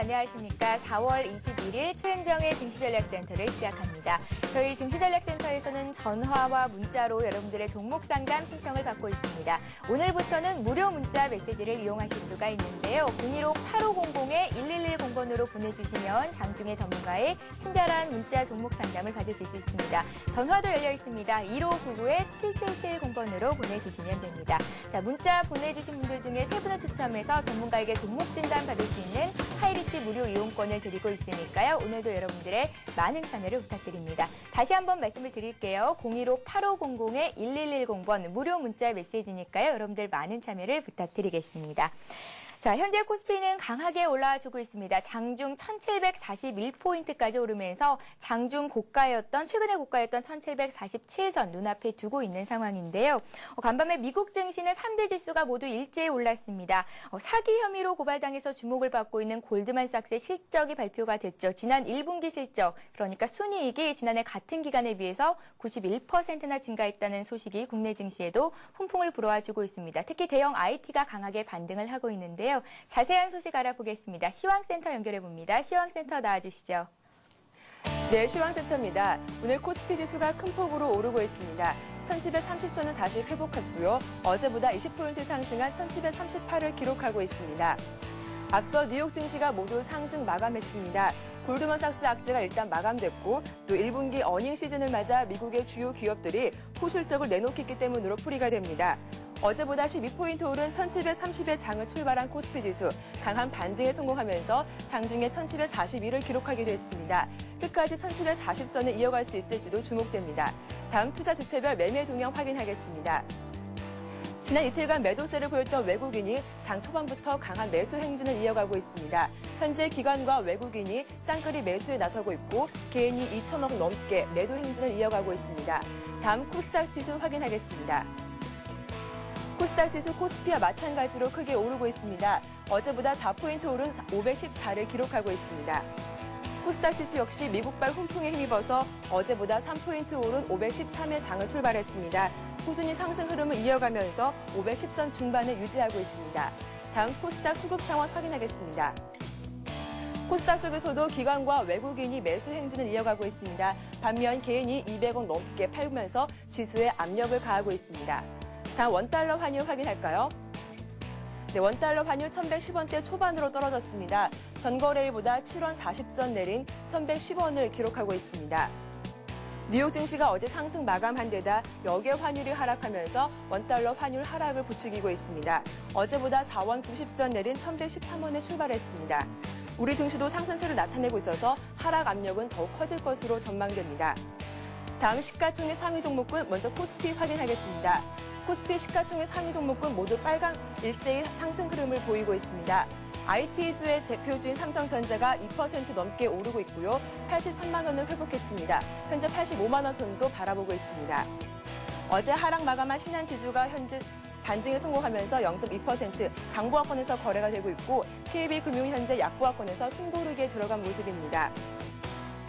안녕하십니까. 4월 21일 최은정의 증시전략센터를 시작합니다. 저희 증시전략센터에서는 전화와 문자로 여러분들의 종목 상담 신청을 받고 있습니다. 오늘부터는 무료 문자 메시지를 이용하실 수가 있는데요. 015-8500-1110번으로 보내주시면 장중에 전문가의 친절한 문자 종목 상담을 받으실 수 있습니다. 전화도 열려 있습니다. 1599-7770번으로 보내주시면 됩니다. 자, 문자 보내주신 분들 중에 3분을 추첨해서 전문가에게 종목 진단 받을 수 있는 하이리치 무료 이용권을 드리고 있으니까요. 오늘도 여러분들의 많은 참여를 부탁드립니다. 다시 한번 말씀을 드릴게요. 015-8500-1110번 무료 문자 메시지니까요. 여러분들 많은 참여를 부탁드리겠습니다. 자, 현재 코스피는 강하게 올라주고 있습니다. 장중 1741포인트까지 오르면서 장중 고가였던, 최근의 고가였던 1747선 눈앞에 두고 있는 상황인데요. 간밤에 미국 증시는 3대 지수가 모두 일제히 올랐습니다. 사기 혐의로 고발당해서 주목을 받고 있는 골드만삭스의 실적이 발표가 됐죠. 지난 1분기 실적, 그러니까 순이익이 지난해 같은 기간에 비해서 91%나 증가했다는 소식이 국내 증시에도 훈풍을 불어와주고 있습니다. 특히 대형 IT가 강하게 반등을 하고 있는데요. 자세한 소식 알아보겠습니다. 시황센터 연결해봅니다. 시황센터 나와주시죠. 네, 시황센터입니다. 오늘 코스피 지수가 큰 폭으로 오르고 있습니다. 1730선을 다시 회복했고요. 어제보다 20포인트 상승한 1738을 기록하고 있습니다. 앞서 뉴욕 증시가 모두 상승 마감했습니다. 골드만삭스 악재가 일단 마감됐고 또 1분기 어닝 시즌을 맞아 미국의 주요 기업들이 호실적을 내놓기 때문으로 풀이가 됩니다. 어제보다 12포인트 오른 1730의 장을 출발한 코스피 지수, 강한 반등에 성공하면서 장중에 1741을 기록하게 됐습니다. 끝까지 1740선을 이어갈 수 있을지도 주목됩니다. 다음 투자 주체별 매매 동향 확인하겠습니다. 지난 이틀간 매도세를 보였던 외국인이 장 초반부터 강한 매수 행진을 이어가고 있습니다. 현재 기관과 외국인이 쌍끌이 매수에 나서고 있고 개인이 2천억 넘게 매도 행진을 이어가고 있습니다. 다음 코스닥 지수 확인하겠습니다. 코스닥 지수 코스피와 마찬가지로 크게 오르고 있습니다. 어제보다 4포인트 오른 514를 기록하고 있습니다. 코스닥 지수 역시 미국발 훈풍에 힘입어서 어제보다 3포인트 오른 513의 장을 출발했습니다. 꾸준히 상승 흐름을 이어가면서 510선 중반을 유지하고 있습니다. 다음 코스닥 수급 상황 확인하겠습니다. 코스닥 속에서도 기관과 외국인이 매수 행진을 이어가고 있습니다. 반면 개인이 200억 넘게 팔면서 지수에 압력을 가하고 있습니다. 다음 원달러 환율 확인할까요? 네, 원달러 환율 1110원대 초반으로 떨어졌습니다. 전거래일보다 7원 40전 내린 1110원을 기록하고 있습니다. 뉴욕 증시가 어제 상승 마감한 데다 역외 환율이 하락하면서 원달러 환율 하락을 부추기고 있습니다. 어제보다 4원 90전 내린 1113원에 출발했습니다. 우리 증시도 상승세를 나타내고 있어서 하락 압력은 더욱 커질 것으로 전망됩니다. 다음 시가총액 상위 종목군 먼저 코스피 확인하겠습니다. 코스피 시가총액 상위 종목군 모두 빨강 일제히 상승 흐름을 보이고 있습니다. IT주의 대표주인 삼성전자가 2% 넘게 오르고 있고요. 83만 원을 회복했습니다. 현재 85만 원 선도 바라보고 있습니다. 어제 하락 마감한 신한지주가 현재 반등에 성공하면서 0.2% 강보합권에서 거래가 되고 있고 KB금융 현재 약보합권에서 숨고르기에 들어간 모습입니다.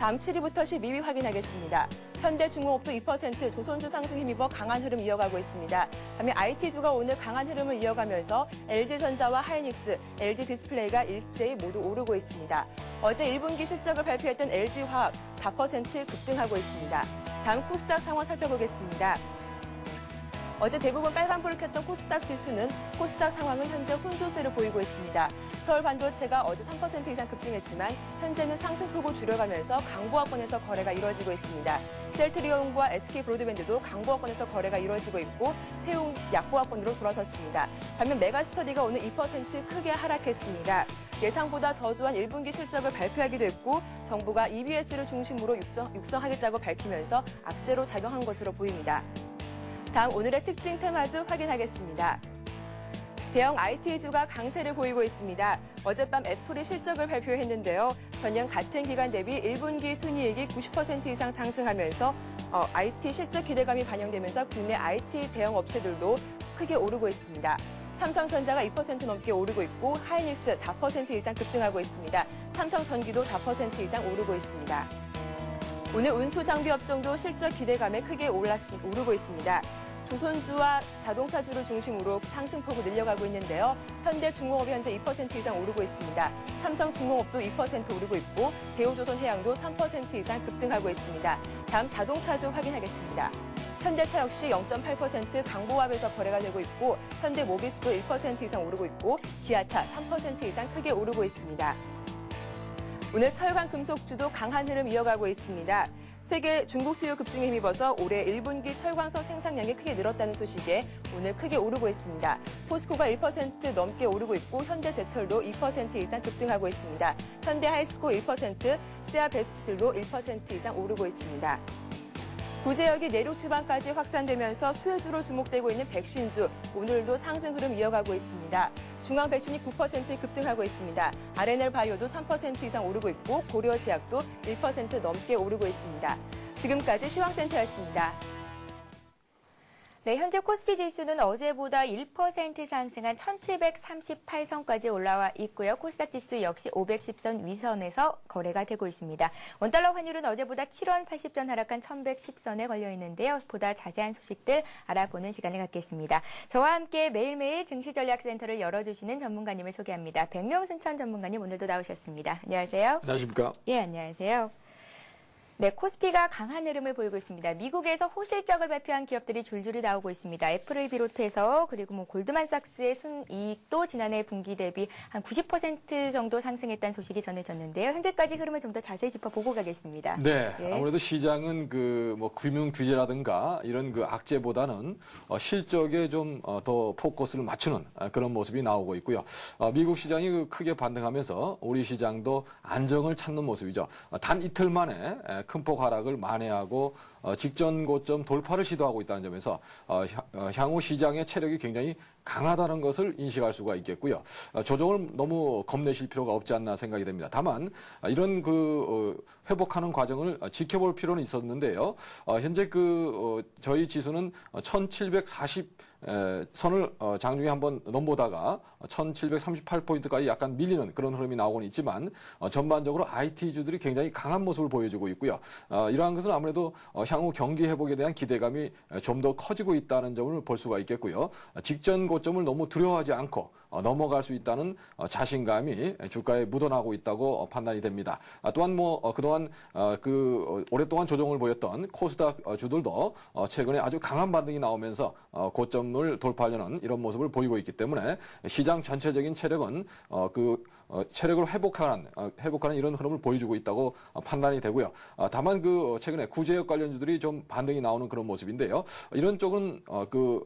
다음 7위부터 12위 확인하겠습니다. 현대중공업도 2%, 조선주 상승 힘입어 강한 흐름 이어가고 있습니다. 반면 IT주가 오늘 강한 흐름을 이어가면서 LG전자와 하이닉스, LG디스플레이가 일제히 모두 오르고 있습니다. 어제 1분기 실적을 발표했던 LG화학 4% 급등하고 있습니다. 다음 코스닥 상황 살펴보겠습니다. 어제 대부분 빨간불을 켰던 코스닥 지수는 코스닥 상황은 현재 혼조세를 보이고 있습니다. 서울반도체가 어제 3% 이상 급등했지만 현재는 상승폭을 줄여가면서 강보합권에서 거래가 이루어지고 있습니다. 셀트리온과 SK브로드밴드도 강보합권에서 거래가 이루어지고 있고 태웅 약보합권으로 돌아섰습니다. 반면 메가스터디가 오늘 2% 크게 하락했습니다. 예상보다 저조한 1분기 실적을 발표하기도 했고 정부가 EBS를 중심으로 육성하겠다고 밝히면서 악재로 작용한 것으로 보입니다. 다음 오늘의 특징 테마주 확인하겠습니다. 대형 IT주가 강세를 보이고 있습니다. 어젯밤 애플이 실적을 발표했는데요. 전년 같은 기간 대비 1분기 순이익이 90% 이상 상승하면서 IT 실적 기대감이 반영되면서 국내 IT 대형 업체들도 크게 오르고 있습니다. 삼성전자가 2% 넘게 오르고 있고 하이닉스 4% 이상 급등하고 있습니다. 삼성전기도 4% 이상 오르고 있습니다. 오늘 운수장비 업종도 실적 기대감에 크게 오르고 있습니다. 조선주와 자동차주를 중심으로 상승폭을 늘려가고 있는데요. 현대중공업이 현재 2% 이상 오르고 있습니다. 삼성중공업도 2% 오르고 있고 대우조선해양도 3% 이상 급등하고 있습니다. 다음 자동차주 확인하겠습니다. 현대차 역시 0.8% 강보합에서 거래가 되고 있고 현대모비스도 1% 이상 오르고 있고 기아차 3% 이상 크게 오르고 있습니다. 오늘 철강 금속주도 강한 흐름 이어가고 있습니다. 세계 중국 수요 급증에 힘입어서 올해 1분기 철광석 생산량이 크게 늘었다는 소식에 오늘 크게 오르고 있습니다. 포스코가 1% 넘게 오르고 있고 현대제철도 2% 이상 급등하고 있습니다. 현대하이스코 1%, 세아베스피들도 1% 이상 오르고 있습니다. 구제역이 내륙 지방까지 확산되면서 수혜주로 주목되고 있는 백신주, 오늘도 상승 흐름 이어가고 있습니다. 중앙백신이 9% 급등하고 있습니다. RNL 바이오도 3% 이상 오르고 있고 고려제약도 1% 넘게 오르고 있습니다. 지금까지 시황센터였습니다. 네, 현재 코스피 지수는 어제보다 1% 상승한 1738선까지 올라와 있고요. 코스닥 지수 역시 510선 위선에서 거래가 되고 있습니다. 원달러 환율은 어제보다 7원 80전 하락한 1110선에 걸려 있는데요. 보다 자세한 소식들 알아보는 시간을 갖겠습니다. 저와 함께 매일매일 증시전략센터를 열어주시는 전문가님을 소개합니다. 백명순천 전문가님 오늘도 나오셨습니다. 안녕하세요. 안녕하십니까? 예, 안녕하세요. 네, 코스피가 강한 흐름을 보이고 있습니다. 미국에서 호실적을 발표한 기업들이 줄줄이 나오고 있습니다. 애플을 비롯해서 그리고 골드만삭스의 순이익도 지난해 분기 대비 한 90% 정도 상승했다는 소식이 전해졌는데요. 현재까지 흐름을 좀 더 자세히 짚어보고 가겠습니다. 네, 예. 아무래도 시장은 금융 규제라든가 이런 악재보다는 실적에 좀 더 포커스를 맞추는 그런 모습이 나오고 있고요. 미국 시장이 크게 반등하면서 우리 시장도 안정을 찾는 모습이죠. 단 이틀 만에 큰 폭 하락을 만회하고 직전 고점 돌파를 시도하고 있다는 점에서 향후 시장의 체력이 굉장히 강하다는 것을 인식할 수가 있겠고요. 조정을 너무 겁내실 필요가 없지 않나 생각이 됩니다. 다만 이런 회복하는 과정을 지켜볼 필요는 있었는데요. 현재 저희 지수는 1740 선을 장중에 한번 넘보다가 1738포인트까지 약간 밀리는 그런 흐름이 나오고는 있지만 전반적으로 IT주들이 굉장히 강한 모습을 보여주고 있고요. 이러한 것은 아무래도 향후 경기 회복에 대한 기대감이 좀 더 커지고 있다는 점을 볼 수가 있겠고요. 직전 고점을 너무 두려워하지 않고 넘어갈 수 있다는 자신감이 주가에 묻어나고 있다고 판단이 됩니다. 또한 그동안 오랫동안 조정을 보였던 코스닥 주들도 최근에 아주 강한 반등이 나오면서 고점을 돌파하려는 이런 모습을 보이고 있기 때문에 시장 전체적인 체력은 체력을 회복하는 이런 흐름을 보여주고 있다고 판단이 되고요. 다만 최근에 구제역 관련주들이 좀 반등이 나오는 그런 모습인데요. 이런 쪽은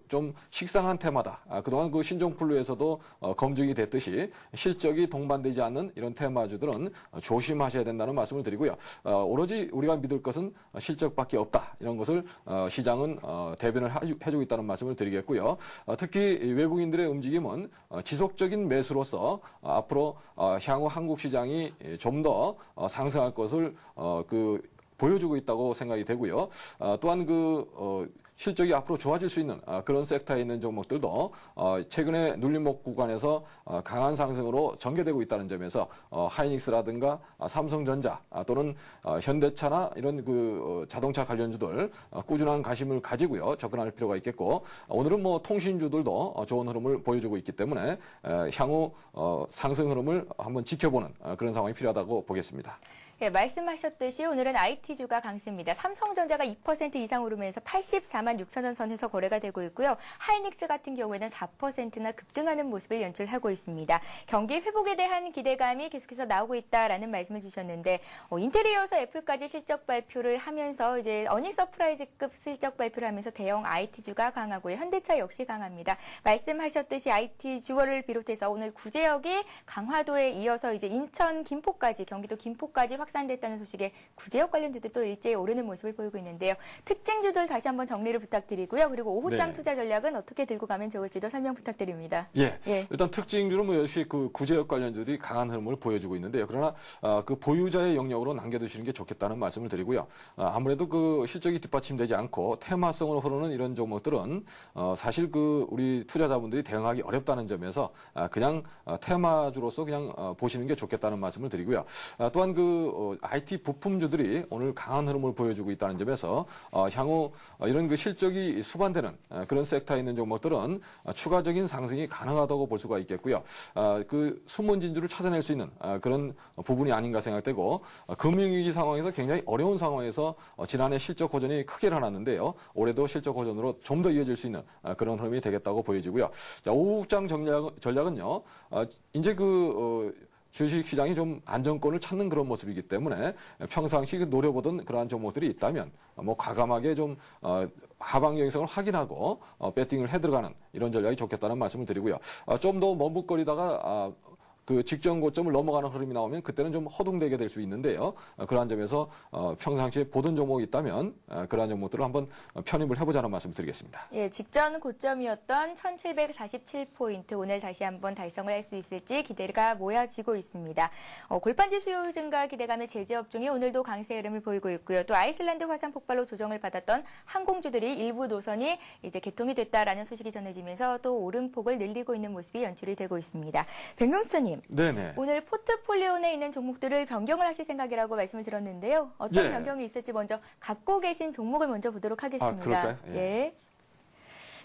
좀 식상한 테마다. 그동안 신종플루에서도 검증이 됐듯이 실적이 동반되지 않는 이런 테마주들은 조심하셔야 된다는 말씀을 드리고요. 오로지 우리가 믿을 것은 실적밖에 없다. 이런 것을 시장은 대변을 해주고 있다는 말씀을 드리겠고요. 특히 외국인들의 움직임은 지속적인 매수로서 앞으로 향후 한국 시장이 좀 더 상승할 것을 보여주고 있다고 생각이 되고요. 또한 실적이 앞으로 좋아질 수 있는 그런 섹터에 있는 종목들도 최근에 눌림목 구간에서 강한 상승으로 전개되고 있다는 점에서 하이닉스라든가 삼성전자 또는 현대차나 이런 자동차 관련주들 꾸준한 관심을 가지고요. 접근할 필요가 있겠고 오늘은 통신주들도 좋은 흐름을 보여주고 있기 때문에 향후 상승 흐름을 한번 지켜보는 그런 상황이 필요하다고 보겠습니다. 예, 말씀하셨듯이 오늘은 IT주가 강세입니다. 삼성전자가 2% 이상 오르면서 84만 6천 원 선에서 거래가 되고 있고요. 하이닉스 같은 경우에는 4%나 급등하는 모습을 연출하고 있습니다. 경기 회복에 대한 기대감이 계속해서 나오고 있다라는 말씀을 주셨는데 인텔에 이어서 애플까지 실적 발표를 하면서 이제 어닝 서프라이즈급 실적 발표를 하면서 대형 IT주가 강하고요. 현대차 역시 강합니다. 말씀하셨듯이 IT주를 비롯해서 오늘 구제역이 강화도에 이어서 이제 인천 김포까지 경기도 김포까지 확산됐다는 소식에 구제역 관련주들도 일제히 오르는 모습을 보이고 있는데요. 특징주들 다시 한번 정리를 부탁드리고요. 그리고 오후장 투자 전략은 어떻게 들고 가면 좋을지도 설명 부탁드립니다. 예. 일단 특징주는 역시 구제역 관련주들이 강한 흐름을 보여주고 있는데요. 그러나 보유자의 영역으로 남겨두시는 게 좋겠다는 말씀을 드리고요. 아무래도 실적이 뒷받침되지 않고 테마성으로 흐르는 이런 종목들은 사실 우리 투자자분들이 대응하기 어렵다는 점에서 그냥 테마주로서 그냥 보시는 게 좋겠다는 말씀을 드리고요. 또한 IT 부품주들이 오늘 강한 흐름을 보여주고 있다는 점에서 향후 이런 그 실적이 수반되는 그런 섹터에 있는 종목들은 추가적인 상승이 가능하다고 볼 수가 있겠고요. 그 숨은 진주를 찾아낼 수 있는 그런 부분이 아닌가 생각되고 금융위기 상황에서 굉장히 어려운 상황에서 지난해 실적 호전이 크게 일어났는데요. 올해도 실적 호전으로 좀 더 이어질 수 있는 그런 흐름이 되겠다고 보여지고요. 자, 오후장 전략은요. 이제 주식시장이 좀 안정권을 찾는 그런 모습이기 때문에 평상시 노려보던 그러한 종목들이 있다면 과감하게 좀 하방 영향성을 확인하고 배팅을 해 들어가는 이런 전략이 좋겠다는 말씀을 드리고요. 좀 더 머뭇거리다가 그 직전 고점을 넘어가는 흐름이 나오면 그때는 좀 허둥대게 될 수 있는데요. 그러한 점에서 평상시에 보던 종목이 있다면 그러한 종목들을 한번 편입을 해보자는 말씀을 드리겠습니다. 예, 직전 고점이었던 1747포인트 오늘 다시 한번 달성을 할 수 있을지 기대가 모아지고 있습니다. 골판지 수요 증가 기대감의 제재업종이 오늘도 강세 흐름을 보이고 있고요. 또 아이슬란드 화산 폭발로 조정을 받았던 항공주들이 일부 노선이 이제 개통이 됐다라는 소식이 전해지면서 또 오름폭을 늘리고 있는 모습이 연출이 되고 있습니다. 백명수님. 네네. 오늘 포트폴리오 내에 있는 종목들을 변경을 하실 생각이라고 말씀을 드렸는데요. 어떤 변경이 있을지 먼저 갖고 계신 종목을 먼저 보도록 하겠습니다. 그럴까요? 예.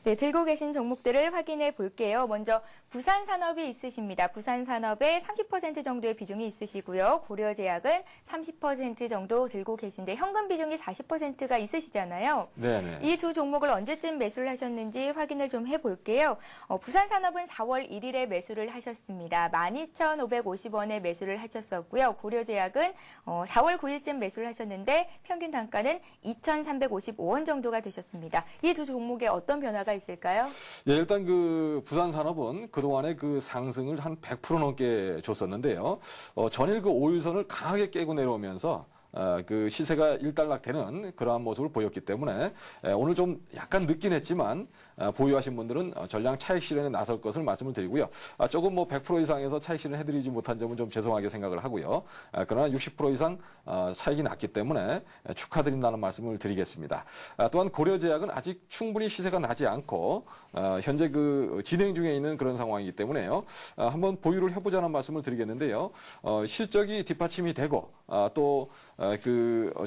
네, 들고 계신 종목들을 확인해 볼게요. 먼저 부산산업이 있으십니다. 부산산업에 30% 정도의 비중이 있으시고요. 고려제약은 30% 정도 들고 계신데 현금 비중이 40%가 있으시잖아요. 네네. 이 두 종목을 언제쯤 매수를 하셨는지 확인을 좀 해볼게요. 부산산업은 4월 1일에 매수를 하셨습니다. 12,550원에 매수를 하셨었고요. 고려제약은 4월 9일쯤 매수를 하셨는데 평균 단가는 2,355원 정도가 되셨습니다. 이 두 종목에 어떤 변화가 있을까요? 예, 일단 부산산업은 그동안에 그 상승을 한 100% 넘게 줬었는데요. 전일 그 5일선을 강하게 깨고 내려오면서 그 시세가 일단락되는 그러한 모습을 보였기 때문에 오늘 좀 약간 늦긴 했지만 보유하신 분들은 전량 차익 실현에 나설 것을 말씀을 드리고요. 조금 100% 이상에서 차익 실현 해드리지 못한 점은 좀 죄송하게 생각을 하고요. 그러나 60% 이상 차익이 났기 때문에 축하드린다는 말씀을 드리겠습니다. 또한 고려제약은 아직 충분히 시세가 나지 않고 현재 진행 중에 있는 그런 상황이기 때문에요. 한번 보유를 해보자는 말씀을 드리겠는데요. 실적이 뒷받침이 되고 또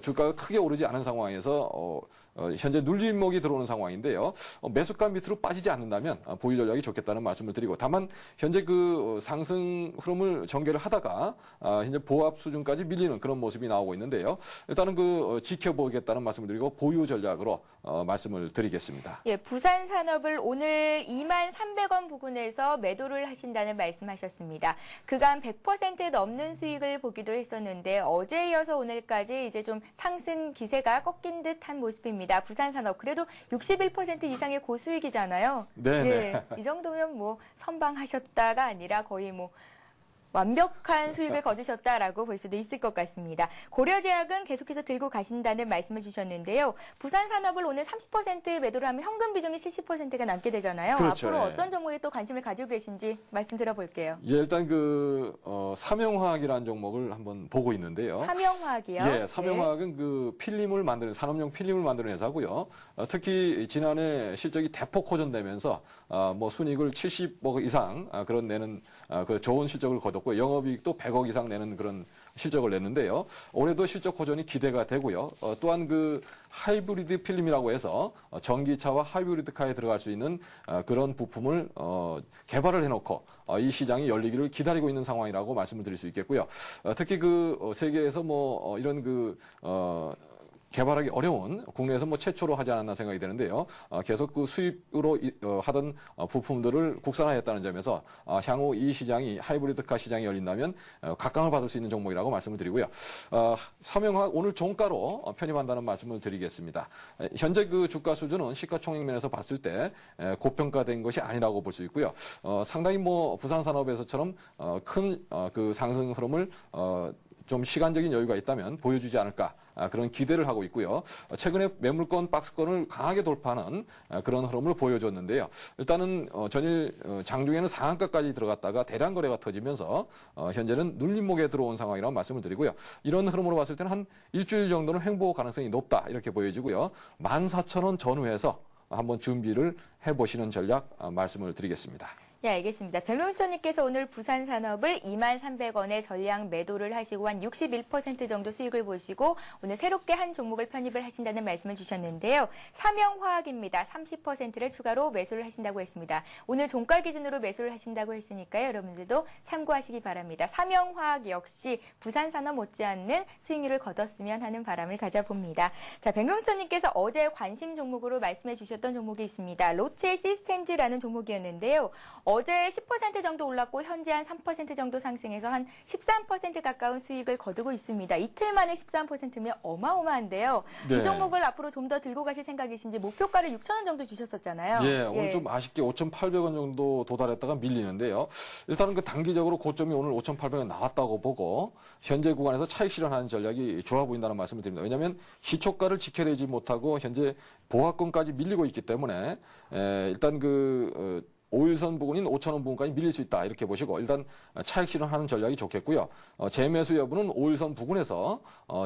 주가가 크게 오르지 않은 상황에서 현재 눌림목이 들어오는 상황인데요. 매수가 밑으로 빠지지 않는다면 보유 전략이 좋겠다는 말씀을 드리고 다만 현재 상승 흐름을 전개를 하다가 현재 보합 수준까지 밀리는 그런 모습이 나오고 있는데요. 일단은 지켜보겠다는 말씀을 드리고 보유 전략으로 말씀을 드리겠습니다. 예, 부산산업을 오늘 23,300원 부근에서 매도를 하신다는 말씀하셨습니다. 그간 100% 넘는 수익을 보기도 했었는데 어제 이어서 오늘까지 이제 좀 상승 기세가 꺾인 듯한 모습입니다. 부산산업 그래도 61% 이상의 고수익이잖아요. 네네. 예, 이 정도면 선방하셨다가 아니라 거의 완벽한 수익을 거두셨다라고 볼 수도 있을 것 같습니다. 고려제약은 계속해서 들고 가신다는 말씀을 주셨는데요. 부산산업을 오늘 30% 매도를 하면 현금 비중이 70%가 남게 되잖아요. 그렇죠. 앞으로 예. 어떤 종목에 또 관심을 가지고 계신지 말씀 들어볼게요. 예, 일단 삼영화학이라는 종목을 한번 보고 있는데요. 삼영화학이요? 예, 삼영화학은 필름을 만드는 산업용 필름을 만드는 회사고요. 특히 지난해 실적이 대폭 호전되면서 순이익을 70억 이상 그런 내는 좋은 실적을 거뒀고 영업이익도 100억 이상 내는 그런 실적을 냈는데요. 올해도 실적 호전이 기대가 되고요. 또한 하이브리드 필름이라고 해서 전기차와 하이브리드카에 들어갈 수 있는 그런 부품을 개발을 해놓고 이 시장이 열리기를 기다리고 있는 상황이라고 말씀을 드릴 수 있겠고요. 특히 세계에서 이런 개발하기 어려운 국내에서 최초로 하지 않았나 생각이 되는데요. 계속 수입으로 하던 부품들을 국산화했다는 점에서 향후 이 시장이 하이브리드카 시장이 열린다면 각광을 받을 수 있는 종목이라고 말씀을 드리고요. 삼영화학 오늘 종가로 편입한다는 말씀을 드리겠습니다. 현재 주가 수준은 시가총액면에서 봤을 때 고평가된 것이 아니라고 볼 수 있고요. 상당히 부산산업에서처럼 큰 상승 흐름을 좀 시간적인 여유가 있다면 보여주지 않을까 그런 기대를 하고 있고요. 최근에 매물권, 박스권을 강하게 돌파하는 그런 흐름을 보여줬는데요. 일단은 전일 장중에는 상한가까지 들어갔다가 대량 거래가 터지면서 현재는 눌림목에 들어온 상황이라고 말씀을 드리고요. 이런 흐름으로 봤을 때는 한 일주일 정도는 횡보 가능성이 높다 이렇게 보여지고요. 14,000원 전후에서 한번 준비를 해보시는 전략 말씀을 드리겠습니다. 예, 알겠습니다. 백룡수천님께서 오늘 부산산업을 23,300원에 전량 매도를 하시고 한 61% 정도 수익을 보시고 오늘 새롭게 한 종목을 편입을 하신다는 말씀을 주셨는데요. 삼영화학입니다. 30%를 추가로 매수를 하신다고 했습니다. 오늘 종가 기준으로 매수를 하신다고 했으니까요. 여러분들도 참고하시기 바랍니다. 삼영화학 역시 부산산업 못지않는 수익률을 거뒀으면 하는 바람을 가져봅니다. 자, 백룡수천님께서 어제 관심 종목으로 말씀해 주셨던 종목이 있습니다. 로체 시스템즈라는 종목이었는데요. 어제 10% 정도 올랐고 현재 한 3% 정도 상승해서 한 13% 가까운 수익을 거두고 있습니다. 이틀 만에 13%면 어마어마한데요. 네. 이 종목을 앞으로 좀 더 들고 가실 생각이신지 목표가를 6,000원 정도 주셨었잖아요. 예, 오늘 좀 아쉽게 5,800원 정도 도달했다가 밀리는데요. 일단은 그 단기적으로 고점이 오늘 5,800원 나왔다고 보고 현재 구간에서 차익 실현하는 전략이 좋아 보인다는 말씀을 드립니다. 왜냐하면 시초가를 지켜내지 못하고 현재 보합권까지 밀리고 있기 때문에 일단 그 5일선 부근인 5,000원 부근까지 밀릴 수 있다 이렇게 보시고 일단 차익 실현하는 전략이 좋겠고요. 재매수 여부는 5일선 부근에서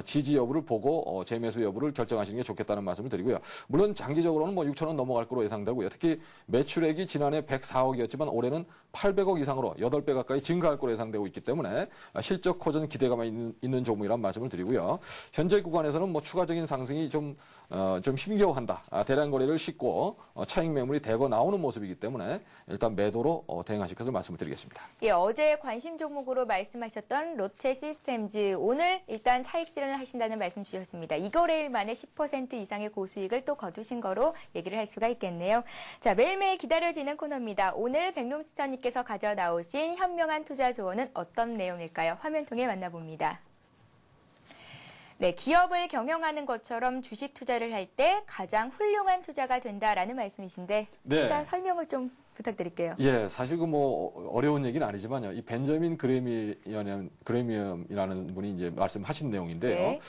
지지 여부를 보고 재매수 여부를 결정하시는 게 좋겠다는 말씀을 드리고요. 물론 장기적으로는 뭐 6,000원 넘어갈 거로 예상되고요. 특히 매출액이 지난해 104억이었지만 올해는 800억 이상으로 8배 가까이 증가할 거로 예상되고 있기 때문에 실적 호전 기대감이 있는 종목이란 말씀을 드리고요. 현재 구간에서는 뭐 추가적인 상승이 좀 힘겨워한다. 대량 거래를 싣고 차익 매물이 대거 나오는 모습이기 때문에 일단 매도로 대응하실 것을 말씀을 드리겠습니다. 예, 어제 관심 종목으로 말씀하셨던 로체 시스템즈 오늘 일단 차익 실현을 하신다는 말씀 주셨습니다. 이거래일 만에 10% 이상의 고수익을 또 거두신 거로 얘기를 할 수가 있겠네요. 자, 매일매일 기다려지는 코너입니다. 오늘 백룡수천님께서 가져 나오신 현명한 투자 조언은 어떤 내용일까요? 화면 통해 만나봅니다. 네, 기업을 경영하는 것처럼 주식 투자를 할 때 가장 훌륭한 투자가 된다라는 말씀이신데 추가 설명을 좀 부탁드릴게요. 예, 사실 그 뭐 어려운 얘기는 아니지만요. 이 벤저민 그레미엄이라는 분이 이제 말씀하신 내용인데요. 네.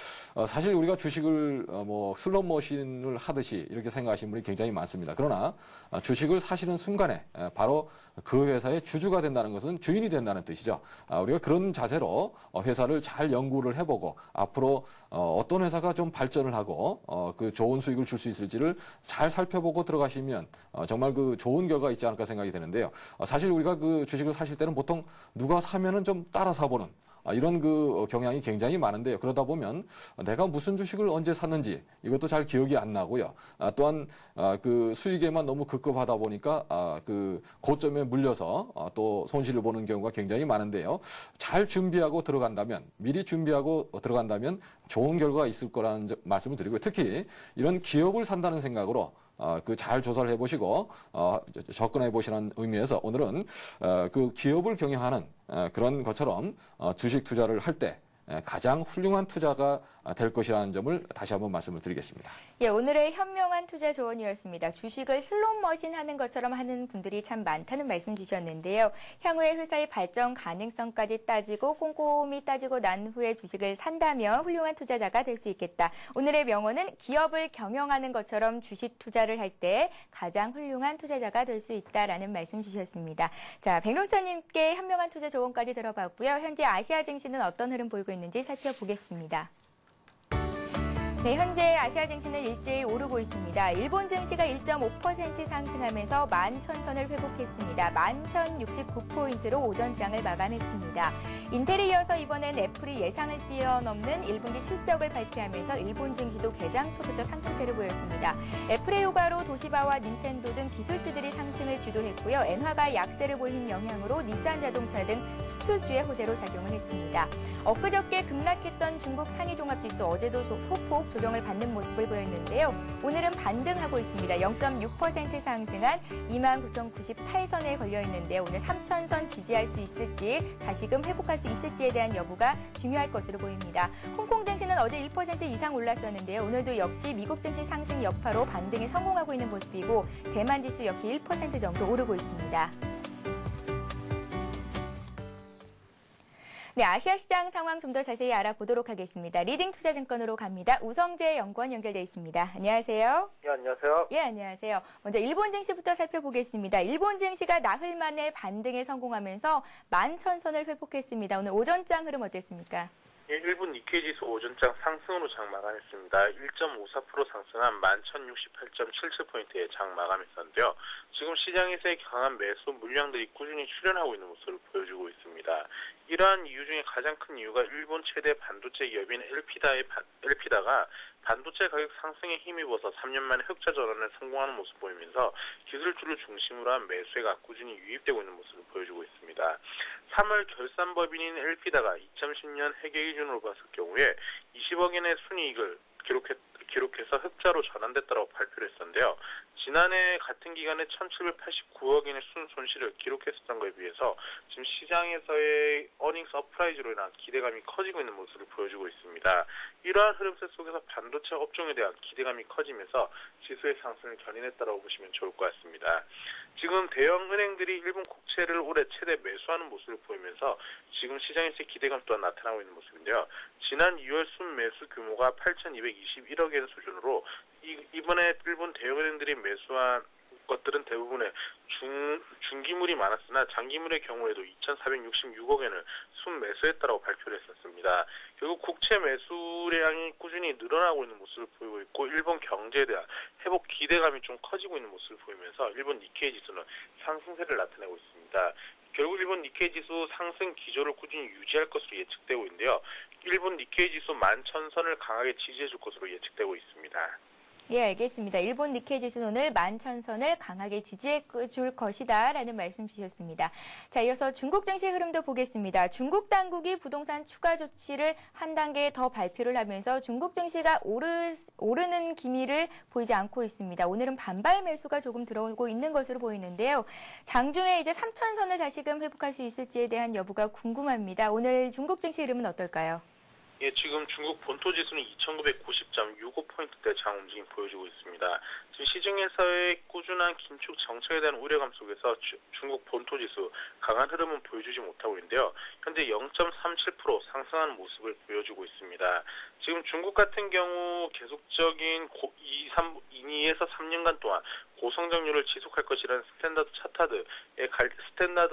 사실 우리가 주식을 뭐 슬롯머신을 하듯이 이렇게 생각하시는 분이 굉장히 많습니다. 그러나 주식을 사시는 순간에 바로 그 회사의 주주가 된다는 것은 주인이 된다는 뜻이죠. 우리가 그런 자세로 회사를 잘 연구를 해보고 앞으로 어떤 회사가 좀 발전을 하고 그 좋은 수익을 줄 수 있을지를 잘 살펴보고 들어가시면 정말 그 좋은 결과가 있지 않을까 생각이 되는데요. 사실 우리가 그 주식을 사실 때는 보통 누가 사면은 좀 따라 사보는 이런 그 경향이 굉장히 많은데요. 그러다 보면 내가 무슨 주식을 언제 샀는지 이것도 잘 기억이 안 나고요. 또한 그 수익에만 너무 급급하다 보니까 그 고점에 물려서 또 손실을 보는 경우가 굉장히 많은데요. 잘 준비하고 들어간다면 미리 준비하고 들어간다면 좋은 결과가 있을 거라는 말씀을 드리고요. 특히 이런 기업을 산다는 생각으로 그 잘 조사를 해보시고 접근해 보시는 의미에서 오늘은 그 기업을 경영하는 그런 것처럼 주식 투자를 할 때 가장 훌륭한 투자가 될 것이라는 점을 다시 한번 말씀을 드리겠습니다. 예, 오늘의 현명한 투자 조언이었습니다. 주식을 슬롯머신 하는 것처럼 하는 분들이 참 많다는 말씀 주셨는데요. 향후에 회사의 발전 가능성까지 따지고 꼼꼼히 따지고 난 후에 주식을 산다면 훌륭한 투자자가 될 수 있겠다. 오늘의 명언은 기업을 경영하는 것처럼 주식 투자를 할 때 가장 훌륭한 투자자가 될 수 있다라는 말씀 주셨습니다. 자, 백룡수천님께 현명한 투자 조언까지 들어봤고요. 현재 아시아 증시는 어떤 흐름 보이고 있는지 살펴보겠습니다. 네, 현재 아시아 증시는 일제히 오르고 있습니다. 일본 증시가 1.5% 상승하면서 11,000선을 회복했습니다. 11,069포인트로 오전장을 마감했습니다. 인텔에 이어서 이번엔 애플이 예상을 뛰어넘는 1분기 실적을 발표하면서 일본 증시도 개장 초부터 상승세를 보였습니다. 애플의 효과로 도시바와 닌텐도 등 기술주들이 상승을 주도했고요. 엔화가 약세를 보인 영향으로 닛산 자동차 등 수출주의 호재로 작용을 했습니다. 엊그저께 급락했던 중국 상위종합지수 어제도 소폭 조정을 받는 모습을 보였는데요. 오늘은 반등하고 있습니다. 0.6% 상승한 29,098선에 걸려 있는데 오늘 3,000선 지지할 수 있을지 다시금 회복할 수 있을지에 대한 여부가 중요할 것으로 보입니다. 홍콩 증시는 어제 1% 이상 올랐었는데요. 오늘도 역시 미국 증시 상승 여파로 반등에 성공하고 있는 모습이고 대만 지수 역시 1% 정도 오르고 있습니다. 네, 아시아 시장 상황 좀 더 자세히 알아보도록 하겠습니다. 리딩 투자증권으로 갑니다. 우성재 연구원 연결돼 있습니다. 안녕하세요. 예, 안녕하세요. 예, 안녕하세요. 먼저 일본 증시부터 살펴보겠습니다. 일본 증시가 나흘 만에 반등에 성공하면서 11,000선을 회복했습니다. 오늘 오전장 흐름 어땠습니까? 예, 일본 니케이 지수 오전장 상승으로 장 마감했습니다. 1.54% 상승한 1168.77포인트의 장 마감했었는데요. 지금 시장에서의 강한 매수 물량들이 꾸준히 출현하고 있는 모습을 보여주고 있습니다. 이러한 이유 중에 가장 큰 이유가 일본 최대 반도체 기업인 엘피다가 반도체 가격 상승에 힘입어서 3년 만에 흑자 전환에 성공하는 모습을 보이면서 기술주를 중심으로 한 매수세가 꾸준히 유입되고 있는 모습을 보여주고 있습니다. 3월 결산법인인 엘피다가 2010년 회계 기준으로 봤을 경우에 20억 엔의 순이익을 기록해서 흑자로 전환됐다고 발표를 했었는데요. 지난해 같은 기간에 1,789억 엔의 순손실을 기록했었던 것에 비해서 지금 시장에서의 어닝스 서프라이즈로 인한 기대감이 커지고 있는 모습을 보여주고 있습니다. 이러한 흐름세 속에서 반도체 업종에 대한 기대감이 커지면서 지수의 상승을 견인했다고 보시면 좋을 것 같습니다. 지금 대형 은행들이 일본 국채를 올해 최대 매수하는 모습을 보이면서 지금 시장에서의 기대감 또한 나타나고 있는 모습인데요. 지난 2월 순매수 규모가 8,221억 엔 수준으로 이번에 일본 대형은행들이 매수한 것들은 대부분의 중기물이 많았으나 장기물의 경우에도 2,466억 엔을 순매수했다고 발표를 했었습니다. 결국 국채 매수량이 꾸준히 늘어나고 있는 모습을 보이고 있고 일본 경제에 대한 회복 기대감이 좀 커지고 있는 모습을 보이면서 일본 니케이 지수는 상승세를 나타내고 있습니다. 결국 일본 니케이 지수 상승 기조를 꾸준히 유지할 것으로 예측되고 있는데요. 일본 니케이 지수 11,000선을 강하게 지지해줄 것으로 예측되고 있습니다. 예, 알겠습니다. 일본 니케이 지수는 오늘 11,000선을 강하게 지지해 줄 것이다라는 말씀 주셨습니다. 자, 이어서 중국 증시 흐름도 보겠습니다. 중국 당국이 부동산 추가 조치를 한 단계 더 발표를 하면서 중국 증시가 오르는 기미를 보이지 않고 있습니다. 오늘은 반발 매수가 조금 들어오고 있는 것으로 보이는데요. 장중에 이제 3,000선을 다시금 회복할 수 있을지에 대한 여부가 궁금합니다. 오늘 중국 증시 흐름은 어떨까요? 예, 지금 중국 본토 지수는 2,990.65포인트대 장 움직임 보여주고 있습니다. 지금 시중에서의 꾸준한 긴축 정책에 대한 우려감 속에서 중국 본토 지수 강한 흐름은 보여주지 못하고 있는데요. 현재 0.37% 상승하는 모습을 보여주고 있습니다. 지금 중국 같은 경우 계속적인 2에서 3년간 동안 고성장률을 지속할 것이라는 스탠다드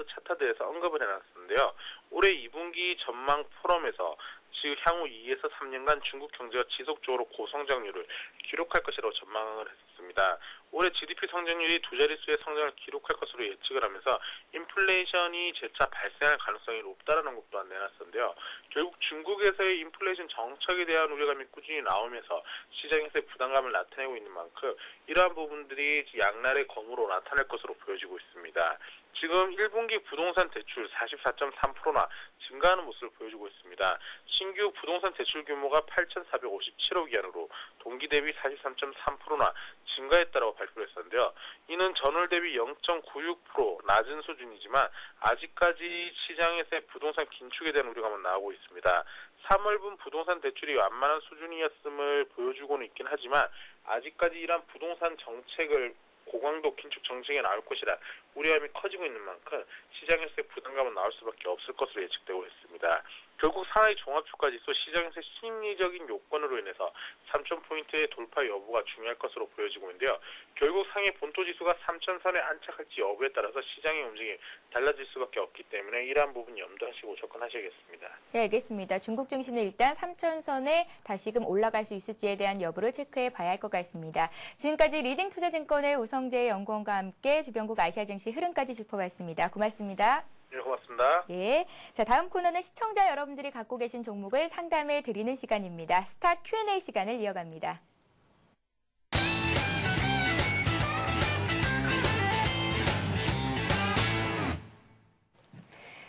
차타드에서 언급을 해놨었는데요. 올해 2분기 전망 포럼에서 즉 향후 2에서 3년간 중국 경제가 지속적으로 고성장률을 기록할 것이라고 전망을 했습니다. 올해 GDP 성장률이 두 자릿수의 성장을 기록할 것으로 예측을 하면서 인플레이션이 재차 발생할 가능성이 높다는 것도 또한 내놨었는데요. 결국 중국에서의 인플레이션 정책에 대한 우려감이 꾸준히 나오면서 시장에서의 부담감을 나타내고 있는 만큼 이러한 부분들이 양날의 검으로 나타날 것으로 보여지고 있습니다. 지금 1분기 부동산 대출 44.3%나 증가하는 모습을 보여주고 있습니다. 신규 부동산 대출 규모가 8,457억 위안으로 동기 대비 43.3%나 증가했다고 발표를 했었는데요. 이는 전월 대비 0.96% 낮은 수준이지만 아직까지 시장에서의 부동산 긴축에 대한 우려감은 나오고 있습니다. 3월분 부동산 대출이 완만한 수준이었음을 보여주고는 있긴 하지만 아직까지 이러한 부동산 정책을 고강도 긴축 정책에 나올 것이라 우려감이 커지고 있는 만큼 시장에서의 부담감은 나올 수밖에 없을 것으로 예측되고 있습니다. 결국 상하이 종합주가지수 시장에서 심리적인 요건으로 인해서 3,000포인트의 돌파 여부가 중요할 것으로 보여지고 있는데요. 결국 상해 본토지수가 3,000선에 안착할지 여부에 따라서 시장의 움직임이 달라질 수밖에 없기 때문에 이러한 부분 염두하시고 접근하셔야겠습니다. 네, 알겠습니다. 중국 증시는 일단 3,000선에 다시금 올라갈 수 있을지에 대한 여부를 체크해 봐야 할 것 같습니다. 지금까지 리딩투자증권의 우성재 연구원과 함께 주변국 아시아 증시 흐름까지 짚어봤습니다. 고맙습니다. 네, 고맙습니다. 예. 자, 다음 코너는 시청자 여러분들이 갖고 계신 종목을 상담해 드리는 시간입니다. 스타 Q&A 시간을 이어갑니다.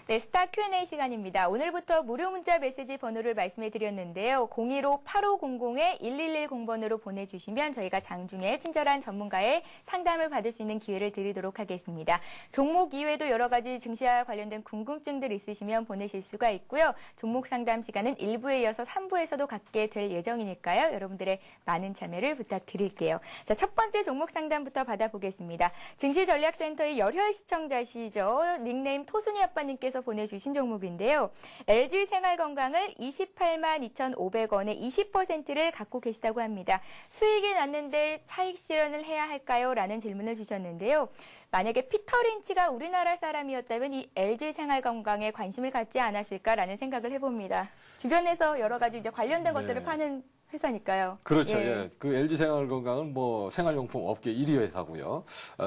네, 스타 Q&A 시간입니다. 오늘부터 무료 문자 메시지 번호를 말씀해 드렸는데요. 015-8500-1110번으로 보내주시면 저희가 장중에 친절한 전문가의 상담을 받을 수 있는 기회를 드리도록 하겠습니다. 종목 이외에도 여러 가지 증시와 관련된 궁금증들 있으시면 보내실 수가 있고요. 종목 상담 시간은 1부에 이어서 3부에서도 갖게 될 예정이니까요. 여러분들의 많은 참여를 부탁드릴게요. 자, 첫 번째 종목 상담부터 받아보겠습니다. 증시전략센터의 열혈 시청자시죠. 닉네임 토순이 아빠님께서 통해서 보내주신 종목인데요. LG 생활건강을 28만 2,500원에 20%를 갖고 계시다고 합니다. 수익이 났는데 차익 실현을 해야 할까요? 라는 질문을 주셨는데요. 만약에 피터 린치가 우리나라 사람이었다면 이 LG 생활건강에 관심을 갖지 않았을까라는 생각을 해봅니다. 주변에서 여러 가지 이제 관련된 것들을 파는 회사니까요. 그렇죠. 예. 예. 그 LG 생활건강은 뭐 생활용품 업계 1위 회사고요.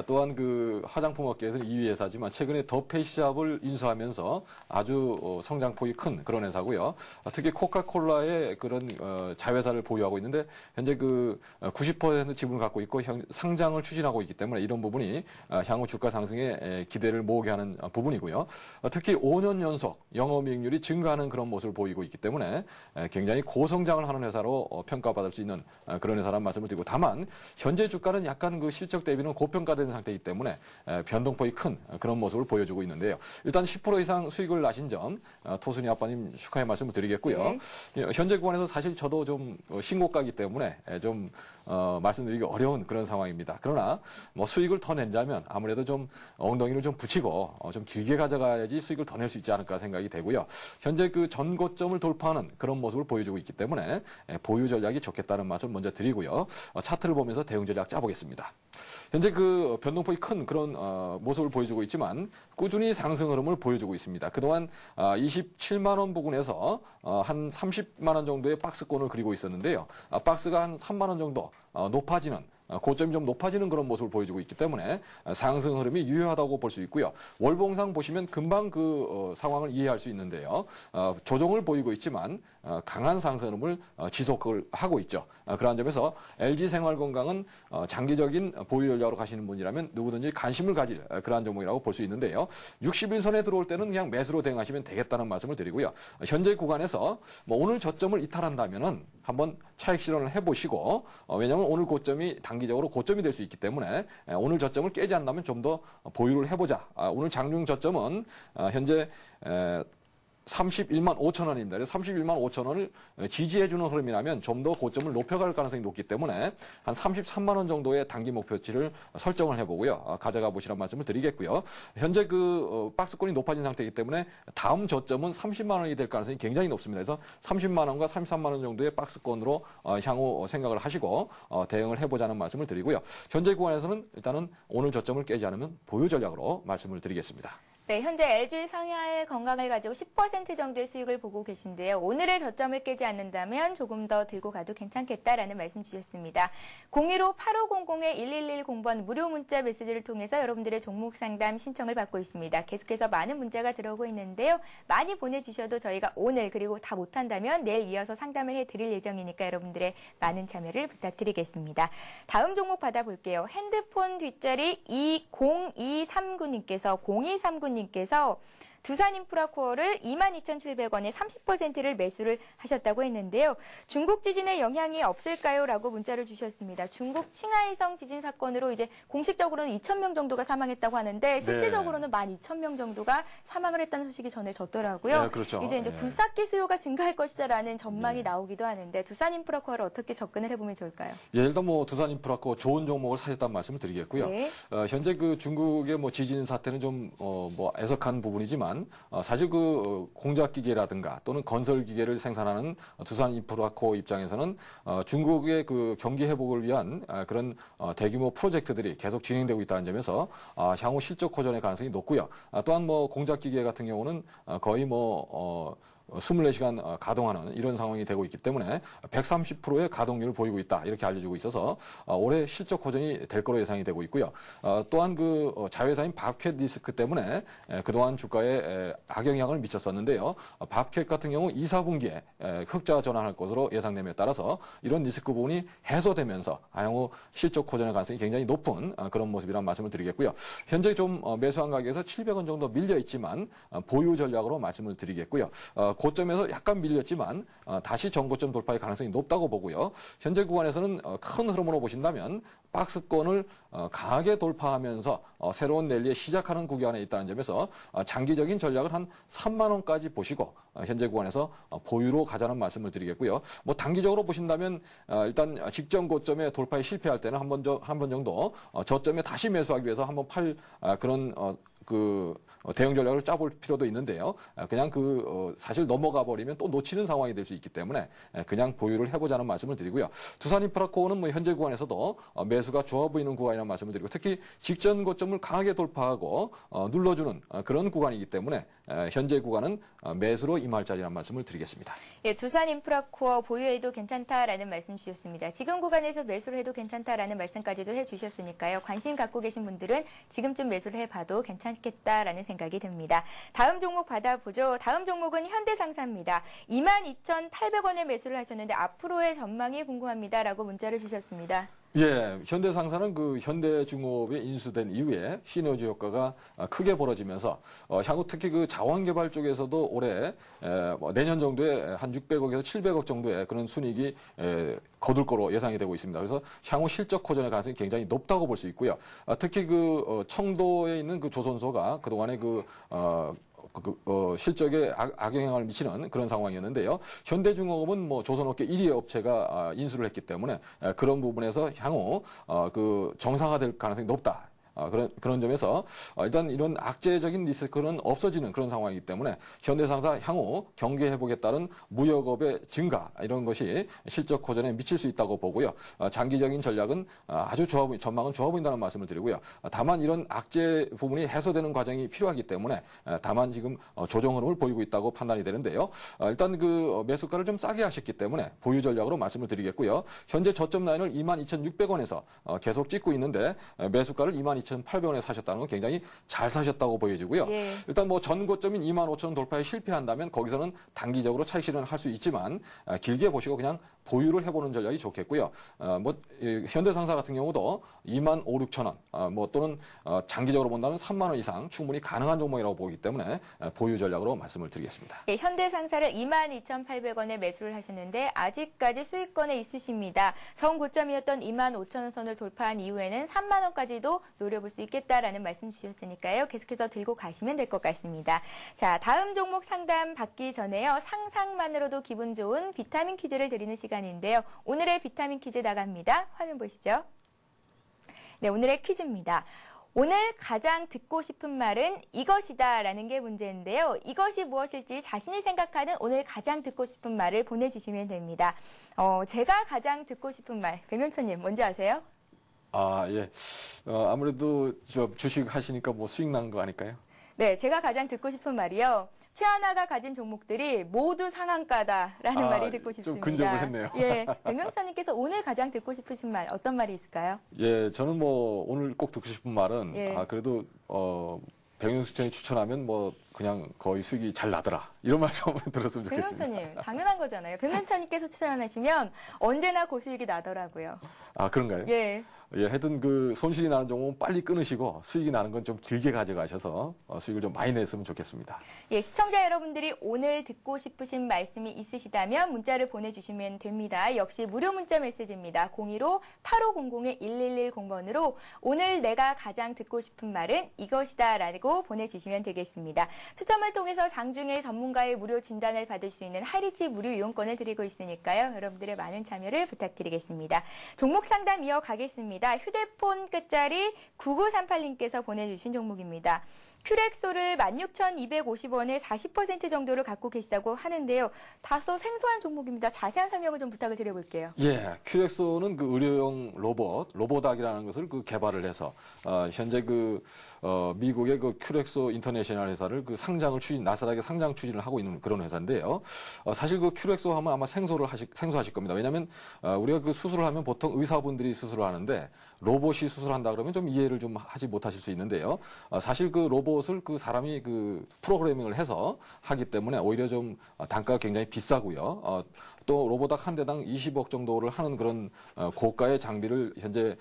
또한 그 화장품 업계에서는 2위 회사지만 최근에 더 페이스샵을 인수하면서 아주 성장폭이 큰 그런 회사고요. 특히 코카콜라의 그런 자회사를 보유하고 있는데 현재 그 90% 지분을 갖고 있고 상장을 추진하고 있기 때문에 이런 부분이 향후 주가 상승에 기대를 모으게 하는 부분이고요. 특히 5년 연속 영업이익률이 증가하는 그런 모습을 보이고 있기 때문에 굉장히 고성장을 하는 회사로 평가받을 수 있는 그런 회사라는 말씀을 드리고, 다만 현재 주가는 약간 그 실적 대비는 고평가된 상태이기 때문에 변동폭이 큰 그런 모습을 보여주고 있는데요. 일단 10% 이상 수익을 나신 점 토순이 아빠님 축하의 말씀을 드리겠고요. 현재 구간에서 사실 저도 좀 신고가이기 때문에 좀 말씀드리기 어려운 그런 상황입니다. 그러나 뭐 수익을 더 낸다면 아무래도 좀 엉덩이를 좀 붙이고 좀 길게 가져가야지 수익을 더 낼 수 있지 않을까 생각이 되고요. 현재 그 전고점을 돌파하는 그런 모습을 보여주고 있기 때문에 보유 전략이 좋겠다는 말씀을 먼저 드리고요. 차트를 보면서 대응 전략 짜보겠습니다. 현재 그 변동폭이 큰 그런 모습을 보여주고 있지만 꾸준히 상승 흐름을 보여주고 있습니다. 그동안 27만 원 부근에서 한 30만 원 정도의 박스권을 그리고 있었는데요. 박스가 한 3만 원 정도 높아지는, 고점이 좀 높아지는 그런 모습을 보여주고 있기 때문에 상승 흐름이 유효하다고 볼 수 있고요. 월봉상 보시면 금방 그 상황을 이해할 수 있는데요. 조정을 보이고 있지만 강한 상승 흐름을 지속을 하고 있죠. 그러한 점에서 LG 생활건강은 장기적인 보유 전략으로 가시는 분이라면 누구든지 관심을 가질 그러한 종목이라고 볼 수 있는데요. 60일선에 들어올 때는 그냥 매수로 대응하시면 되겠다는 말씀을 드리고요. 현재 구간에서 뭐 오늘 저점을 이탈한다면은 한번 차익 실현을 해보시고, 왜냐하면 오늘 고점이 단기적으로 고점이 될 수 있기 때문에 오늘 저점을 깨지 않는다면 좀 더 보유를 해보자. 오늘 장중 저점은 현재 31만 5천 원입니다. 그래서 31만 5천 원을 지지해주는 흐름이라면 좀 더 고점을 높여갈 가능성이 높기 때문에 한 33만 원 정도의 단기 목표치를 설정을 해보고요. 가져가 보시라는 말씀을 드리겠고요. 현재 그 박스권이 높아진 상태이기 때문에 다음 저점은 30만 원이 될 가능성이 굉장히 높습니다. 그래서 30만 원과 33만 원 정도의 박스권으로 향후 생각을 하시고 대응을 해보자는 말씀을 드리고요. 현재 구간에서는 일단은 오늘 저점을 깨지 않으면 보유 전략으로 말씀을 드리겠습니다. 네, 현재 LG 상하의 건강을 가지고 10% 정도의 수익을 보고 계신데요. 오늘의 저점을 깨지 않는다면 조금 더 들고 가도 괜찮겠다라는 말씀 주셨습니다. 015-8500-1110번 무료 문자 메시지를 통해서 여러분들의 종목 상담 신청을 받고 있습니다. 계속해서 많은 문자가 들어오고 있는데요. 많이 보내주셔도 저희가 오늘 그리고 다 못한다면 내일 이어서 상담을 해드릴 예정이니까 여러분들의 많은 참여를 부탁드리겠습니다. 다음 종목 받아볼게요. 핸드폰 뒷자리 0239님께서 두산인프라코어를 22,700원에 30%를 매수를 하셨다고 했는데요. 중국 지진의 영향이 없을까요? 라고 문자를 주셨습니다. 중국 칭하이성 지진 사건으로 이제 공식적으로는 2,000명 정도가 사망했다고 하는데 실제적으로는 12,000명 정도가 사망을 했다는 소식이 전해졌더라고요. 네, 그렇죠. 이제 굴삭기 수요가 증가할 것이다라는 전망이 나오기도 하는데 두산인프라코어를 어떻게 접근을 해보면 좋을까요? 예, 일단 뭐 두산인프라코어 좋은 종목을 사셨다는 말씀을 드리겠고요. 네. 현재 그 중국의 뭐 지진 사태는 좀 뭐 애석한 부분이지만 사실 그 공작기계라든가 또는 건설기계를 생산하는 두산인프라코어 입장에서는 중국의 그 경기 회복을 위한 그런 대규모 프로젝트들이 계속 진행되고 있다는 점에서 향후 실적 호전의 가능성이 높고요. 또한 뭐 공작기계 같은 경우는 거의 뭐 24시간 가동하는 이런 상황이 되고 있기 때문에 130%의 가동률을 보이고 있다 이렇게 알려지고 있어서 올해 실적 호전이 될 거로 예상이 되고 있고요. 또한 그 자회사인 밥캣 리스크 때문에 그동안 주가에 악영향을 미쳤었는데요. 밥캣 같은 경우 2, 4분기에 흑자 전환할 것으로 예상됨에 따라서 이런 리스크 부분이 해소되면서 향후 실적 호전의 가능성이 굉장히 높은 그런 모습이라는 말씀을 드리겠고요. 현재 좀 매수한 가격에서 700원 정도 밀려 있지만 보유 전략으로 말씀을 드리겠고요. 고점에서 약간 밀렸지만 다시 전고점 돌파의 가능성이 높다고 보고요. 현재 구간에서는 큰 흐름으로 보신다면 박스권을 강하게 돌파하면서 새로운 랠리에 시작하는 구간에 있다는 점에서 장기적인 전략을 한 3만 원까지 보시고 현재 구간에서 보유로 가자는 말씀을 드리겠고요. 뭐 단기적으로 보신다면 일단 직전 고점에 돌파에 실패할 때는 한 번 정도 저점에 다시 매수하기 위해서 한번 그런 대응 전략을 짜볼 필요도 있는데요. 그냥 사실 넘어가 버리면 또 놓치는 상황이 될 수 있기 때문에 그냥 보유를 해보자는 말씀을 드리고요. 두산인프라코어는 뭐 현재 구간에서도 매수가 좋아 보이는 구간이라는 말씀을 드리고 특히 직전 고점을 강하게 돌파하고 눌러주는 그런 구간이기 때문에 현재 구간은 매수로 임할 자리라는 말씀을 드리겠습니다. 예, 두산인프라코어 보유해도 괜찮다라는 말씀 주셨습니다. 지금 구간에서 매수를 해도 괜찮다라는 말씀까지도 해주셨으니까요. 관심 갖고 계신 분들은 지금쯤 매수를 해봐도 괜찮겠다라는 생각이 듭니다. 다음 종목 받아보죠. 다음 종목은 현대상사입니다. 22,800원에 매수를 하셨는데 앞으로의 전망이 궁금합니다라고 문자를 주셨습니다. 예, 현대상사는 현대중업에 인수된 이후에 시너지 효과가 크게 벌어지면서 향후 특히 자원개발 쪽에서도 올해 내년 정도에 한 600억에서 700억 정도의 그런 순이익이 거둘 거로 예상이 되고 있습니다. 그래서 향후 실적 호전의 가능성이 굉장히 높다고 볼 수 있고요. 특히 청도에 있는 조선소가 그동안에 실적에 악영향을 미치는 그런 상황이었는데요. 현대중공업은 조선업계 1위 업체가 인수를 했기 때문에 그런 부분에서 향후 정상화될 가능성이 높다. 그런 점에서 일단 이런 악재적인 리스크는 없어지는 그런 상황이기 때문에 현대상사 향후 경기 회복에 따른 무역업의 증가 이런 것이 실적 호전에 미칠 수 있다고 보고요. 장기적인 전략은 아주 전망은 좋아 보인다는 말씀을 드리고요. 다만 이런 악재 부분이 해소되는 과정이 필요하기 때문에 다만 지금 조정 흐름을 보이고 있다고 판단이 되는데요. 일단 매수가를 좀 싸게 하셨기 때문에 보유 전략으로 말씀을 드리겠고요. 현재 저점 라인을 22,600원에서 계속 찍고 있는데 매수가를 22,800원에 사셨다는 건 굉장히 잘 사셨다고 보여지고요. 예. 일단 전 고점인 25,000원 돌파에 실패한다면 거기서는 단기적으로 차익 실현을 할 수 있지만 길게 보시고 그냥 보유를 해보는 전략이 좋겠고요. 현대상사 같은 경우도 25,000~26,000원 또는 장기적으로 본다면 3만 원 이상 충분히 가능한 종목이라고 보기 때문에 보유 전략으로 말씀을 드리겠습니다. 예, 현대상사를 22,800원에 매수를 하셨는데 아직까지 수익권에 있으십니다. 전 고점이었던 25,000원 선을 돌파한 이후에는 3만 원까지도 노려볼 수 있겠다라는 말씀 주셨으니까요. 계속해서 들고 가시면 될 것 같습니다. 자, 다음 종목 상담 받기 전에요. 상상만으로도 기분 좋은 비타민 퀴즈를 드리는 시간인데요. 오늘의 비타민 퀴즈 나갑니다. 화면 보시죠. 네, 오늘의 퀴즈입니다. 오늘 가장 듣고 싶은 말은 이것이다라는 게 문제인데요. 이것이 무엇일지 자신이 생각하는 오늘 가장 듣고 싶은 말을 보내주시면 됩니다. 제가 가장 듣고 싶은 말, 백명천님 뭔지 아세요? 예. 아무래도 주식 하시니까 수익 난 거 아닐까요? 네, 제가 가장 듣고 싶은 말이요. 최하나가 가진 종목들이 모두 상한가다라는 말이 듣고 싶습니다. 좀 근접을 했네요. 예, 백명수사님께서 오늘 가장 듣고 싶으신 말 어떤 말이 있을까요? 예, 저는 오늘 꼭 듣고 싶은 말은 그래도 백명수장이 추천하면 그냥 거의 수익이 잘 나더라. 이런 말씀 한번 들었으면 좋겠습니다. 백명수님 당연한 거잖아요. 백명수님께서 추천하시면 언제나 고수익이 나더라고요. 아, 그런가요? 예. 예, 하여튼 손실이 나는 종목은 빨리 끊으시고 수익이 나는 건 좀 길게 가져가셔서 수익을 좀 많이 냈으면 좋겠습니다. 예, 시청자 여러분들이 오늘 듣고 싶으신 말씀이 있으시다면 문자를 보내주시면 됩니다. 역시 무료 문자 메시지입니다. 015-8500-1110번으로 오늘 내가 가장 듣고 싶은 말은 이것이다 라고 보내주시면 되겠습니다. 추첨을 통해서 장중에 전문가의 무료 진단을 받을 수 있는 하이리치 무료 이용권을 드리고 있으니까요. 여러분들의 많은 참여를 부탁드리겠습니다. 종목 상담 이어가겠습니다. 휴대폰 끝자리 9938님께서 보내주신 종목입니다. 큐렉소를 16,250원에 40% 정도를 갖고 계시다고 하는데요. 다소 생소한 종목입니다. 자세한 설명을 좀 부탁을 드려볼게요. 예, 큐렉소는 의료용 로보닥이라는 것을 개발을 해서 현재 미국의 큐렉소 인터내셔널 회사를 나스닥에 상장 추진을 하고 있는 그런 회사인데요. 사실 큐렉소 하면 아마 생소하실 겁니다. 왜냐하면 우리가 수술을 하면 보통 의사분들이 수술을 하는데 로봇이 수술한다 그러면 좀 이해를 좀 하지 못하실 수 있는데요. 사실 로봇을 사람이 프로그래밍을 해서 하기 때문에 오히려 좀 단가가 굉장히 비싸고요. 또 로보닥 한 대당 20억 정도를 하는 그런 고가의 장비를 현재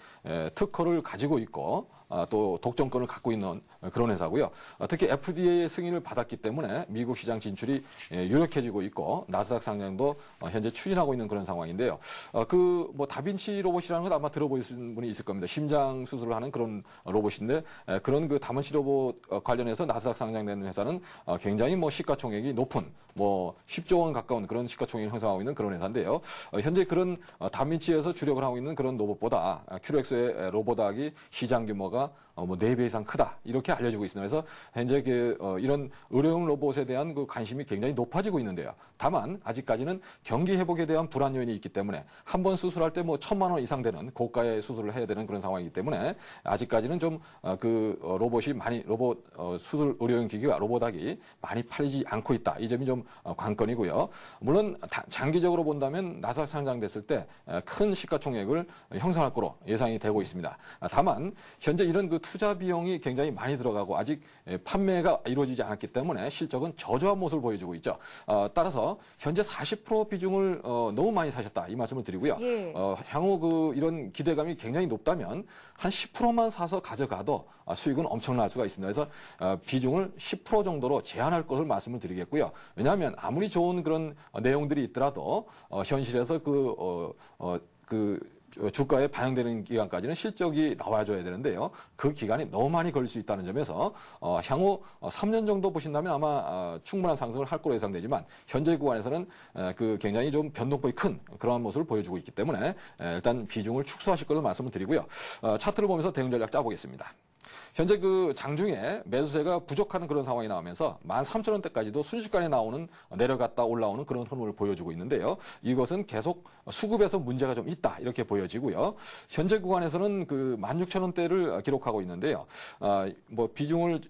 특허를 가지고 있고 또 독점권을 갖고 있는 그런 회사고요. 특히 FDA의 승인을 받았기 때문에 미국 시장 진출이 유력해지고 있고 나스닥 상장도 현재 추진하고 있는 그런 상황인데요. 다빈치 로봇이라는 건 아마 들어보신 분이 있을 겁니다. 심장 수술을 하는 그런 로봇인데 그런 다빈치 로봇 관련해서 나스닥 상장되는 회사는 굉장히 시가총액이 높은 10조 원 가까운 그런 시가총액을 형성하고 있는 그런 회사인데요. 현재 그런 다빈치에서 주력을 하고 있는 그런 로봇보다 큐렉스의 로보닥이 시장 규모가 뭐 4배 이상 크다 이렇게 알려지고 있습니다. 그래서 현재 이런 의료용 로봇에 대한 그 관심이 굉장히 높아지고 있는데요. 다만 아직까지는 경기 회복에 대한 불안 요인이 있기 때문에 한 번 수술할 때 뭐 1,000만 원 이상 되는 고가의 수술을 해야 되는 그런 상황이기 때문에 아직까지는 좀 로봇이 많이 수술 의료용 기기가 로봇하기 많이 팔리지 않고 있다. 이 점이 좀 관건이고요. 물론 장기적으로 본다면 나스닥 상장됐을 때 큰 시가총액을 형성할 거로 예상이 되고 있습니다. 다만 현재 이런 그 투자 비용이 굉장히 많이 들어가고 아직 판매가 이루어지지 않았기 때문에 실적은 저조한 모습을 보여주고 있죠. 따라서 현재 40% 비중을 너무 많이 사셨다 이 말씀을 드리고요. 예. 향후 이런 기대감이 굉장히 높다면 한 10%만 사서 가져가도 수익은 엄청날 수가 있습니다. 그래서 비중을 10% 정도로 제한할 것을 말씀을 드리겠고요. 왜냐하면 아무리 좋은 그런 내용들이 있더라도 현실에서 주가에 반영되는 기간까지는 실적이 나와줘야 되는데요. 그 기간이 너무 많이 걸릴 수 있다는 점에서 향후 3년 정도 보신다면 아마 충분한 상승을 할 거로 예상되지만 현재 구간에서는 굉장히 좀 변동폭이 큰 그러한 모습을 보여주고 있기 때문에 일단 비중을 축소하실 걸로 말씀을 드리고요. 차트를 보면서 대응 전략 짜보겠습니다. 현재 장중에 매수세가 부족한 그런 상황이 나오면서 13,000원대까지도 순식간에 내려갔다 올라오는 그런 흐름을 보여주고 있는데요. 이것은 계속 수급에서 문제가 좀 있다 이렇게 보여지고요. 현재 구간에서는 16,000원대를 기록하고 있는데요. 비중을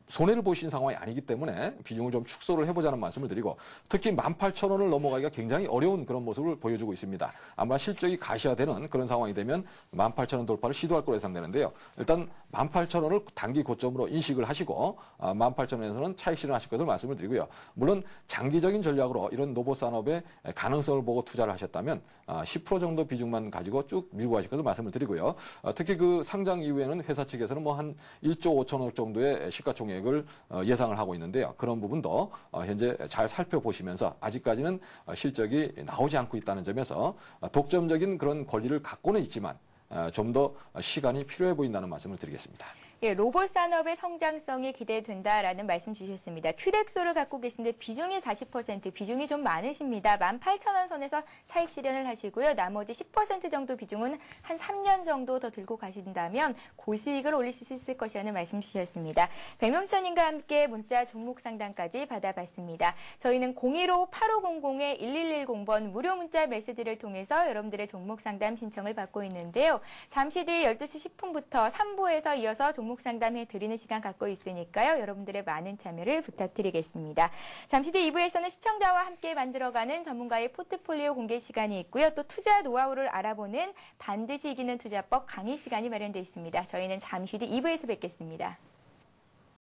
손해를 보신 상황이 아니기 때문에 비중을 좀 축소를 해보자는 말씀을 드리고 특히 18,000원을 넘어가기가 굉장히 어려운 그런 모습을 보여주고 있습니다. 아마 실적이 가시화되는 그런 상황이 되면 18,000원 돌파를 시도할 거로 예상되는데요. 일단 18,000원을 단기 고점으로 인식을 하시고 18,000원에서는 차익 실현하실 것을 말씀을 드리고요. 물론 장기적인 전략으로 이런 로봇 산업의 가능성을 보고 투자를 하셨다면 10% 정도 비중만 가지고 쭉 밀고 가실 것을 말씀을 드리고요. 특히 상장 이후에는 회사 측에서는 한 1조 5천억 정도의 시가총액 을 예상을 하고 있는데요. 그런 부분도 현재 잘 살펴보시면서 아직까지는 실적이 나오지 않고 있다는 점에서 독점적인 그런 권리를 갖고는 있지만 좀 더 시간이 필요해 보인다는 말씀을 드리겠습니다. 예, 로봇 산업의 성장성이 기대된다라는 말씀 주셨습니다. 큐덱소를 갖고 계신데 비중이 40%, 비중이 좀 많으십니다. 18,000원 선에서 차익 실현을 하시고요. 나머지 10% 정도 비중은 한 3년 정도 더 들고 가신다면 고수익을 올리실 수 있을 것이라는 말씀 주셨습니다. 백명수님과 함께 문자 종목 상담까지 받아봤습니다. 저희는 015-8500-1110번 무료 문자 메시지를 통해서 여러분들의 종목 상담 신청을 받고 있는데요. 잠시 뒤 12시 10분부터 3부에서 이어서 종목 상담해 드리는 시간 갖고 있으니까요. 여러분들의 많은 참여를 부탁드리겠습니다. 잠시 뒤 2부에서는 시청자와 함께 만들어가는 전문가의 포트폴리오 공개 시간이 있고요. 또 투자 노하우를 알아보는 반드시 이기는 투자법 강의 시간이 마련되어 있습니다. 저희는 잠시 뒤 2부에서 뵙겠습니다.